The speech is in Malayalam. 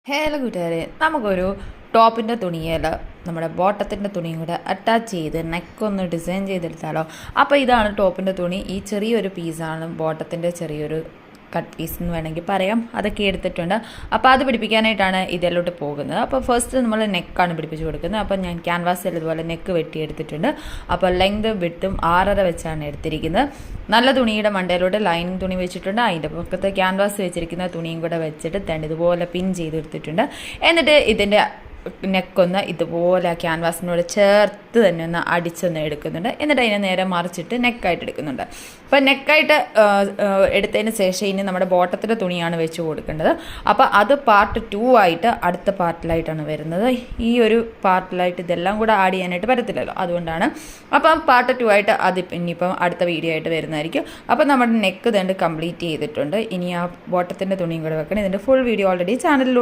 ഹലോ കൂട്ടുകാരെ, നമുക്കൊരു ടോപ്പിൻ്റെ തുണിയിൽ നമ്മുടെ ബോട്ടത്തിൻ്റെ തുണിയും കൂടെ അറ്റാച്ച് ചെയ്ത് നെക്കൊന്ന് ഡിസൈൻ ചെയ്തെടുത്താലോ. അപ്പോൾ ഇതാണ് ടോപ്പിൻ്റെ തുണി. ഈ ചെറിയൊരു പീസാണ് ബോട്ടത്തിൻ്റെ ചെറിയൊരു കട്ട് പീസ് എന്ന് വേണമെങ്കിൽ പറയാം. അതൊക്കെ എടുത്തിട്ടുണ്ട്. അപ്പോൾ അത് പിടിപ്പിക്കാനായിട്ടാണ് ഇതിലോട്ട് പോകുന്നത്. അപ്പോൾ ഫസ്റ്റ് നമ്മൾ നെക്കാണ് പിടിപ്പിച്ച് കൊടുക്കുന്നത്. അപ്പോൾ ഞാൻ ക്യാൻവാസിൽ ഇതുപോലെ നെക്ക് വെട്ടിയെടുത്തിട്ടുണ്ട്. അപ്പോൾ ലെങ്ത് വിട്ടും 6.5 വെച്ചാണ് എടുത്തിരിക്കുന്നത്. നല്ല തുണിയുടെ മണ്ടയിലോട്ട് ലൈനിങ് തുണി വെച്ചിട്ടുണ്ട്. അതിൻ്റെ പക്കത്ത് ക്യാൻവാസ് വെച്ചിരിക്കുന്ന തുണിയും കൂടെ വെച്ചിട്ട് തന്നെ ഇതുപോലെ പിൻ ചെയ്തെടുത്തിട്ടുണ്ട്. എന്നിട്ട് ഇതിൻ്റെ നെക്കൊന്ന് ഇതുപോലെ ക്യാൻവാസിനോട് ചേർത്ത് തന്നെ ഒന്ന് അടിച്ചൊന്ന് എടുക്കുന്നുണ്ട്. എന്നിട്ട് അതിനെ നേരെ മറിച്ചിട്ട് നെക്കായിട്ട് എടുക്കുന്നുണ്ട്. അപ്പോൾ നെക്കായിട്ട് എടുത്തതിന് ശേഷം ഇനി നമ്മുടെ ബോട്ടത്തിൻ്റെ തുണിയാണ് വെച്ച് കൊടുക്കേണ്ടത്. അപ്പോൾ അത് പാർട്ട് 2 ആയിട്ട് അടുത്ത പാർട്ടിലായിട്ടാണ് വരുന്നത്. ഈ ഒരു പാർട്ടിലായിട്ട് ഇതെല്ലാം കൂടെ ആഡ് ചെയ്യാനായിട്ട് പറ്റത്തില്ലല്ലോ, അതുകൊണ്ടാണ്. അപ്പം പാർട്ട് 2 ആയിട്ട് അത് ഇനിയിപ്പം അടുത്ത വീഡിയോ ആയിട്ട് വരുന്നതായിരിക്കും. അപ്പോൾ നമ്മുടെ നെക്ക് തന്നെ കംപ്ലീറ്റ് ചെയ്തിട്ടുണ്ട്. ഇനി ആ ബോട്ടത്തിൻ്റെ തുണിയും കൂടെ വെക്കണം. ഇതിൻ്റെ ഫുൾ വീഡിയോ ഓൾറെഡി ചാനലിലൂടെ